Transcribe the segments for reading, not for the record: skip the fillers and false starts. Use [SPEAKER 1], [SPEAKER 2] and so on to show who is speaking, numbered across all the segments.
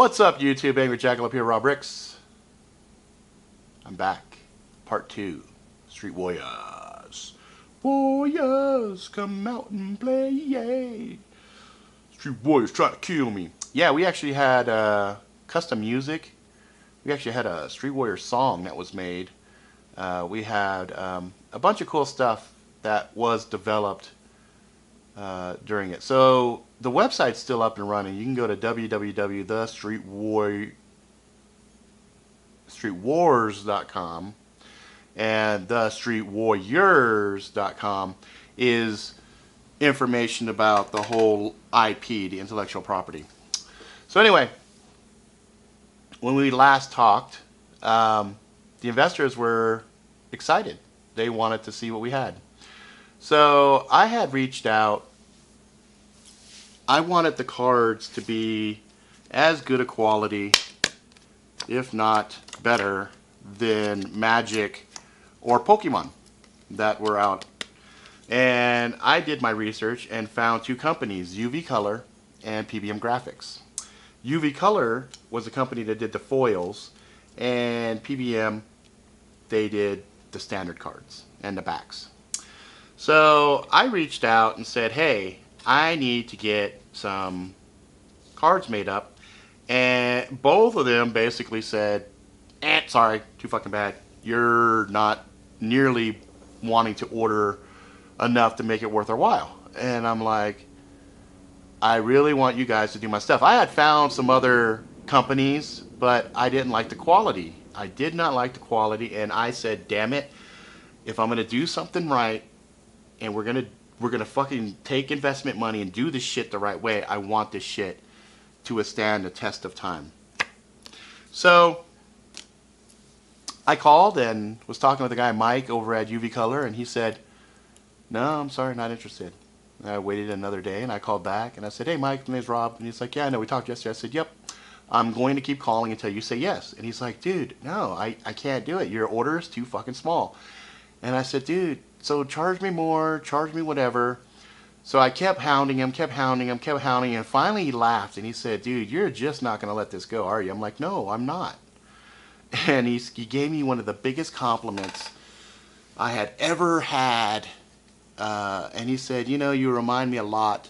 [SPEAKER 1] What's up, YouTube? Angry Jackalope here, WARriorS. I'm back. Part 2. Street Warriors. Warriors, come out and play, yay. Street Warriors trying to kill me. Yeah, we actually had custom music. We actually had a Street Warrior song that was made. We had a bunch of cool stuff that was developed during it. So the website's still up and running. You can go to www.streetwars.com, and thestreetwarriors.com is information about the whole IP, the intellectual property. So anyway, when we last talked, the investors were excited. They wanted to see what we had. So I had reached out. I wanted the cards to be as good a quality, if not better, than Magic or Pokemon that were out. And I did my research and found two companies, UV Color and PBM Graphics. UV Color was a company that did the foils, and PBM, they did the standard cards and the backs. So I reached out and said, hey, I need to get some cards made up. And both of them basically said, sorry, too fucking bad. You're not nearly wanting to order enough to make it worth our while. And I'm like, I really want you guys to do my stuff. I had found some other companies, but I didn't like the quality. I did not like the quality, and I said, damn it, if I'm gonna do something right, and we're gonna fucking take investment money and do this shit the right way, I want this shit to withstand the test of time. So I called and was talking with the guy Mike over at UV Color, and he said, no, I'm sorry, not interested. And I waited another day, and I called back, and I said, hey Mike, my name's Rob. And he's like, yeah, I know, we talked yesterday. I said, yep, I'm going to keep calling until you say yes. And he's like, dude, no, I can't do it. Your order is too fucking small. And I said, dude, so charge me more, charge me whatever. So I kept hounding him, and finally he laughed, and he said, dude, you're just not going to let this go, are you? I'm like, no, I'm not. And he gave me one of the biggest compliments I had ever had. And he said, you know, you remind me a lot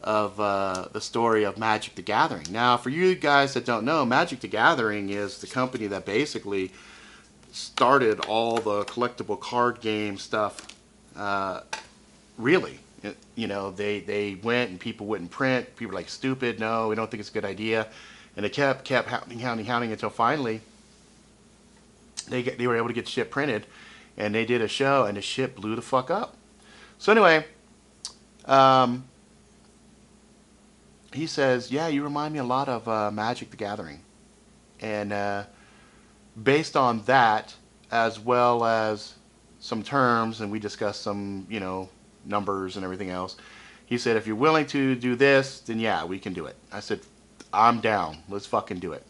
[SPEAKER 1] of the story of Magic the Gathering. Now, for you guys that don't know, Magic the Gathering is the company that basically started all the collectible card game stuff. Really, you know, they went and people wouldn't print. People were like, stupid, no, we don't think it's a good idea. And they kept hounding until finally they were able to get shit printed, and they did a show, and the shit blew the fuck up. So anyway, he says, yeah, you remind me a lot of Magic the Gathering. And based on that, as well as some terms, and we discussed some, you know, numbers and everything else, he said, if you're willing to do this, then yeah, we can do it. I said, I'm down. Let's fucking do it.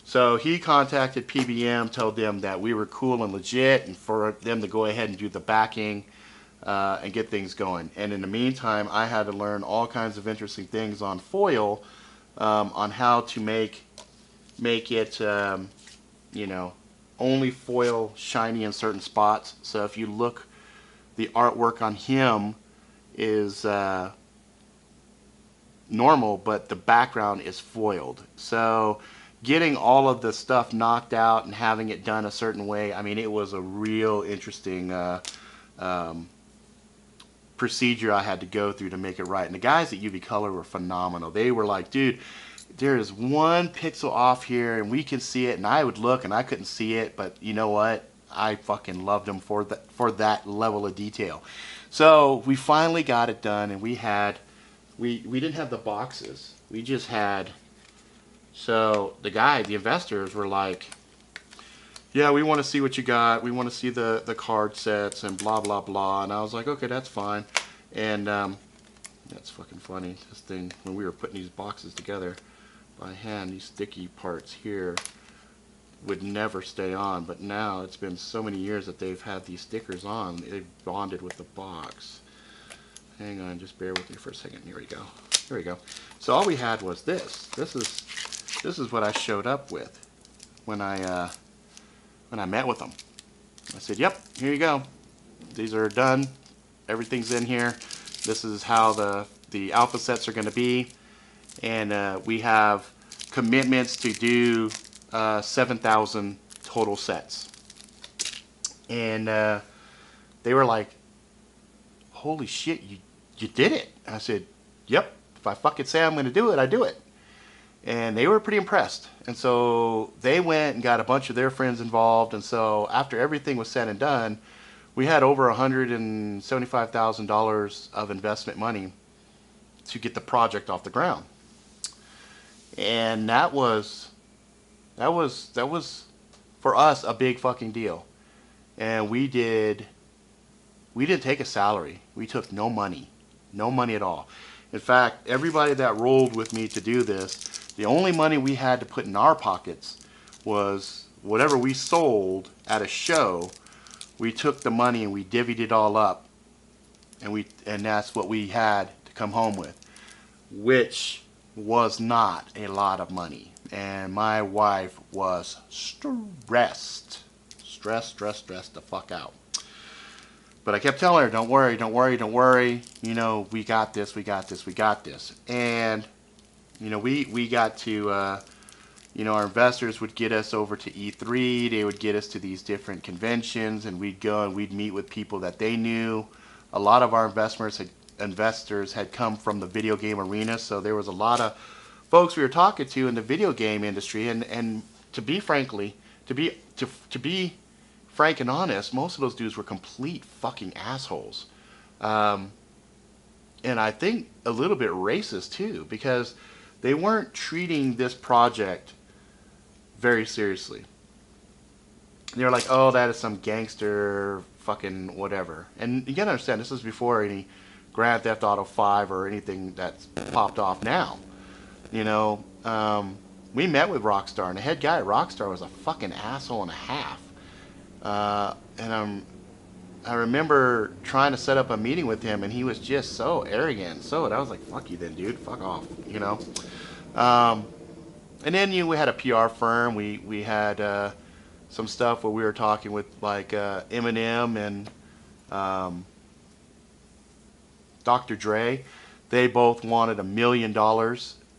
[SPEAKER 1] So he contacted PBM, told them that we were cool and legit, and for them to go ahead and do the backing and get things going. And in the meantime, I had to learn all kinds of interesting things on foil, on how to make it, you know, only foil shiny in certain spots. So if you look, the artwork on him is normal, but the background is foiled. So getting all of the stuff knocked out and having it done a certain way, I mean, it was a real interesting procedure I had to go through to make it right. And the guys at UV Color were phenomenal. They were like, dude, there is one pixel off here and we can see it. And I would look and I couldn't see it, but you know what? I fucking loved them for that level of detail. So we finally got it done, and we didn't have the boxes. We just had, so the investors were like, yeah, we want to see what you got. We want to see the card sets and blah, blah, blah. And I was like, okay, that's fine. And that's fucking funny. This thing, when we were putting these boxes together by hand, these sticky parts here would never stay on. But now it's been so many years that they've had these stickers on. They've bonded with the box. Hang on, just bear with me for a second. Here we go. Here we go. So all we had was this. This is this is what I showed up with when I met with them. I said, yep, here you go. These are done. Everything's in here. This is how the alpha sets are going to be. And we have commitments to do 7,000 total sets. And they were like, holy shit, you did it. I said, yep, if I fucking say I'm going to do it, I do it. And they were pretty impressed. And so they went and got a bunch of their friends involved. And so after everything was said and done, we had over $175,000 of investment money to get the project off the ground. And that was for us a big fucking deal. And we didn't take a salary. We took no money at all. In fact, everybody that rolled with me to do this, the only money we had to put in our pockets was whatever we sold at a show. We took the money and we divvied it all up, and that's what we had to come home with, which was not a lot of money. And my wife was stressed the fuck out. But I kept telling her, don't worry, don't worry, don't worry. You know, we got this, we got this, we got this. And, you know, we got to, you know, our investors would get us over to E3. They would get us to these different conventions, and we'd go and we'd meet with people that they knew. A lot of our investors had come from the video game arena, so there was a lot of folks we were talking to in the video game industry. And to be frank and honest, most of those dudes were complete fucking assholes. And I think a little bit racist too, because they weren't treating this project very seriously. They were like, oh, that is some gangster fucking whatever. And you gotta understand, this is before any Grand Theft Auto 5 or anything that's popped off now. You know, we met with Rockstar, and the head guy at Rockstar was a fucking asshole and a half. And I remember trying to set up a meeting with him, and he was just so arrogant. And I was like, fuck you then, dude. Fuck off, you know. And then we had a PR firm. We had some stuff where we were talking with like Eminem and Dr. Dre. They both wanted $1 million.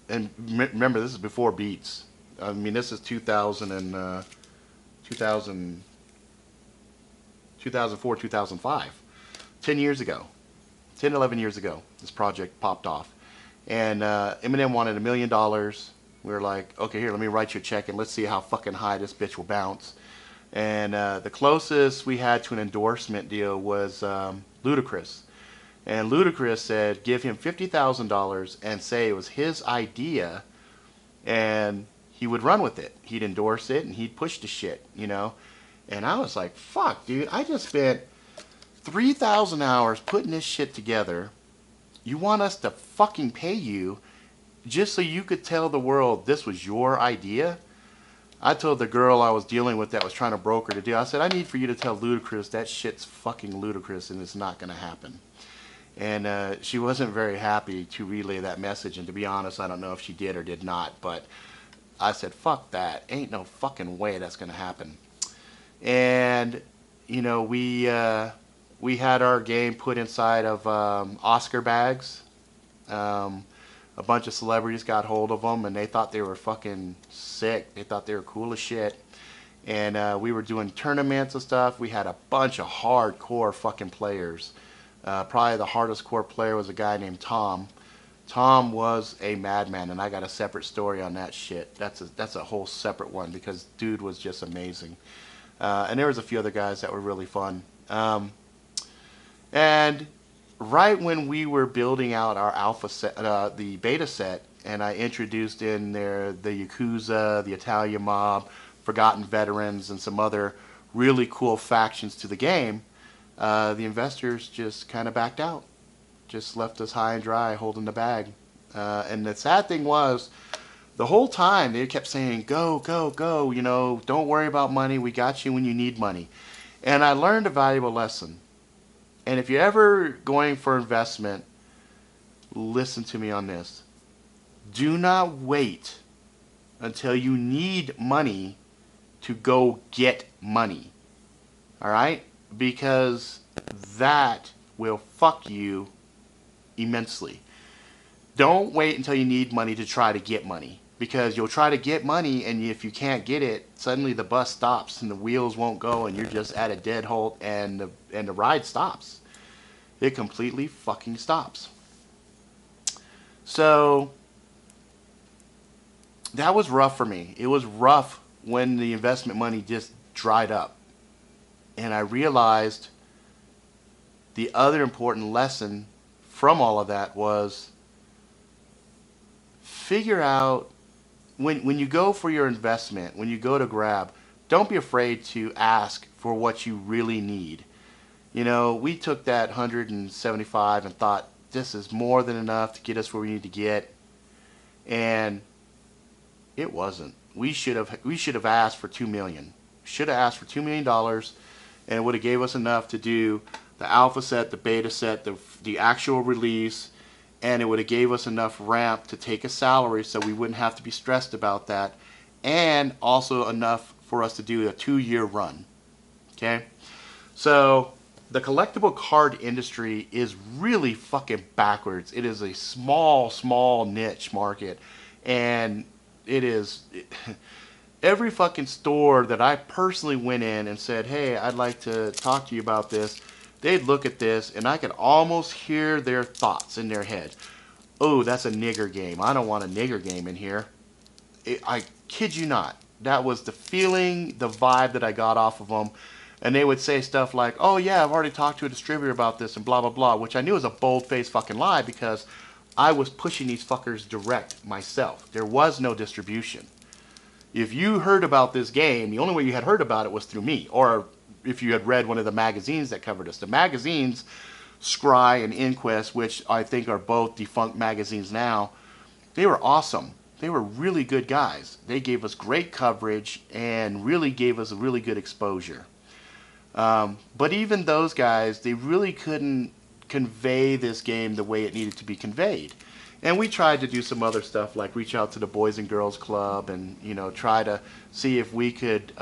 [SPEAKER 1] And remember, this is before Beats. I mean, this is 2004, 2005. 10 years ago. 10, 11 years ago, this project popped off. And Eminem wanted $1 million. We were like, okay, here, let me write you a check and let's see how fucking high this bitch will bounce. And the closest we had to an endorsement deal was Ludacris. And Ludacris said, give him $50,000 and say it was his idea, and he would run with it. He'd endorse it and he'd push the shit, you know. And I was like, fuck, dude, I just spent 3,000 hours putting this shit together. You want us to fucking pay you just so you could tell the world this was your idea? I told the girl I was dealing with that was trying to broker the deal, I said, I need for you to tell Ludacris that shit's fucking ludicrous and it's not going to happen. And she wasn't very happy to relay that message. And to be honest, I don't know if she did or did not. But I said, fuck that. Ain't no fucking way that's going to happen. And, you know, we had our game put inside of Oscar bags. A bunch of celebrities got hold of them, and they thought they were fucking sick. They thought they were cool as shit. And we were doing tournaments and stuff. We had a bunch of hardcore fucking players. Probably the hardest core player was a guy named Tom. Tom was a madman, and I got a separate story on that shit. That's a whole separate one, because dude was just amazing. And there was a few other guys that were really fun. And right when we were building out our alpha set, the beta set, and I introduced in there the Yakuza, the Italian Mob, Forgotten Veterans, and some other really cool factions to the game, the investors just kind of backed out. Just left us high and dry, holding the bag. And the sad thing was, the whole time they kept saying, go, go, go, you know, don't worry about money, we got you when you need money. And I learned a valuable lesson. And if you're ever going for investment, listen to me on this. Do not wait until you need money to go get money. All right? Because that will fuck you immensely. Don't wait until you need money to try to get money, because you'll try to get money, and if you can't get it, suddenly the bus stops and the wheels won't go, and you're just at a dead halt, and the ride stops. It completely fucking stops. So that was rough for me. It was rough when the investment money just dried up, and I realized the other important lesson from all of that was figure out when you go for your investment, when you go to grab, don't be afraid to ask for what you really need. You know, we took that 175 and thought this is more than enough to get us where we need to get, and it wasn't. We should have asked for $2 million. Should have asked for $2 million, and it would have gave us enough to do the alpha set, the beta set, the actual release, and it would have gave us enough ramp to take a salary so we wouldn't have to be stressed about that, and also enough for us to do a 2-year run. Okay? So the collectible card industry is really fucking backwards. It is a small niche market, and it is every fucking store that I personally went in and said, hey, I'd like to talk to you about this, they'd look at this, and I could almost hear their thoughts in their head. Oh, that's a nigger game. I don't want a nigger game in here. I kid you not. That was the feeling, the vibe that I got off of them. And they would say stuff like, oh yeah, I've already talked to a distributor about this and blah, blah, blah, which I knew was a bold-faced fucking lie because I was pushing these fuckers direct myself. There was no distribution. If you heard about this game, the only way you had heard about it was through me, or if you had read one of the magazines that covered us. The magazines, Scry and Inquest, which I think are both defunct magazines now, they were awesome. They were really good guys. They gave us great coverage and really gave us a really good exposure. But even those guys, they really couldn't convey this game the way it needed to be conveyed. And we tried to do some other stuff, like reach out to the Boys and Girls Club and, you know, try to see if we could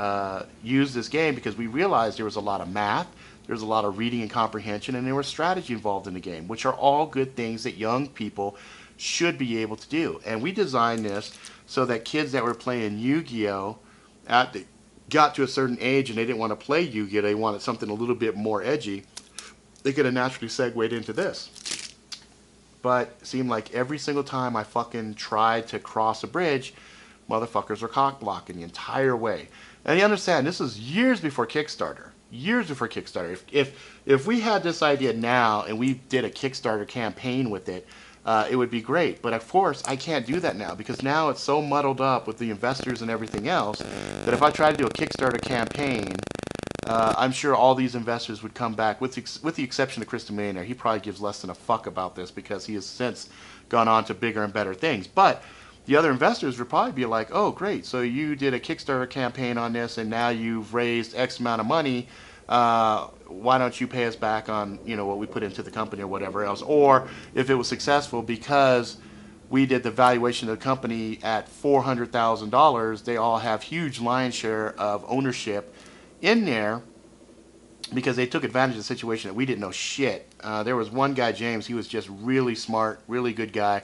[SPEAKER 1] use this game, because we realized there was a lot of math, there was a lot of reading and comprehension, and there was strategy involved in the game, which are all good things that young people should be able to do. And we designed this so that kids that were playing Yu-Gi-Oh! Got to a certain age and they didn't want to play Yu-Gi-Oh! They wanted something a little bit more edgy, they could have naturally segued into this. But it seemed like every single time I fucking tried to cross a bridge, motherfuckers were cock blocking the entire way. And you understand, this is years before Kickstarter. Years before Kickstarter. If we had this idea now and we did a Kickstarter campaign with it, it would be great. But of course, I can't do that now, because now it's so muddled up with the investors and everything else that if I try to do a Kickstarter campaign, I'm sure all these investors would come back, with the exception of Chris Millionaire. He probably gives less than a fuck about this because he has since gone on to bigger and better things. But the other investors would probably be like, oh, great, so you did a Kickstarter campaign on this and now you've raised X amount of money. Why don't you pay us back on, you know, what we put into the company or whatever else? Or if it was successful because we did the valuation of the company at $400,000, they all have huge lion's share of ownership in there because they took advantage of the situation that we didn't know shit. There was one guy, James, he was just really smart, really good guy.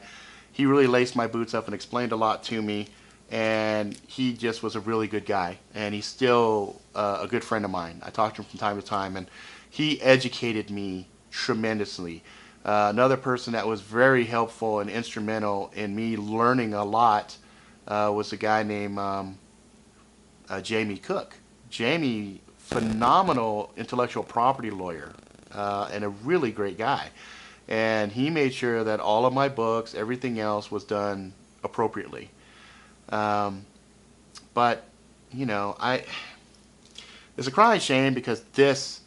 [SPEAKER 1] He really laced my boots up and explained a lot to me, and he just was a really good guy, and he's still a good friend of mine. I talk to him from time to time, and he educated me tremendously. Another person that was very helpful and instrumental in me learning a lot was a guy named Jamie Cook. Jamie, phenomenal intellectual property lawyer and a really great guy. And he made sure that all of my books, everything else was done appropriately. But, you know, it's a crying shame because this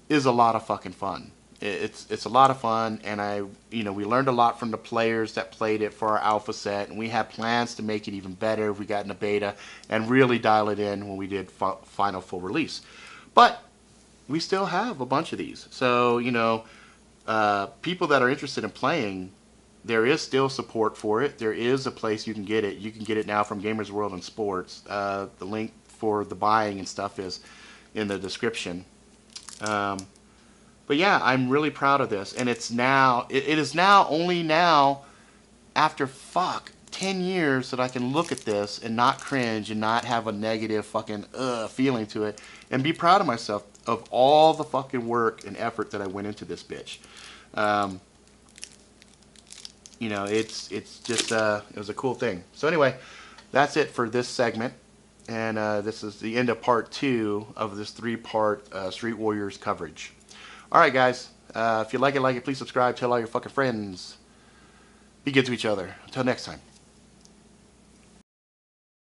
[SPEAKER 1] is a lot of fucking fun. It's a lot of fun, and we learned a lot from the players that played it for our alpha set, and we have plans to make it even better if we got in a beta and really dial it in when we did final full release. But we still have a bunch of these. So, you know, people that are interested in playing, there is still support for it. There is a place you can get it. You can get it now from Gamers World and Sports. The link for the buying and stuff is in the description. But yeah, I'm really proud of this, and it's now, it is now, only now, after 10 years, that I can look at this and not cringe and not have a negative fucking feeling to it, and be proud of myself of all the fucking work and effort that I went into this bitch. You know, it's just it was a cool thing. So anyway, that's it for this segment, and this is the end of part 2 of this 3-part Street Warriors coverage. Alright guys, if you like it, please subscribe, tell all your fucking friends. Be good to each other. Until next time.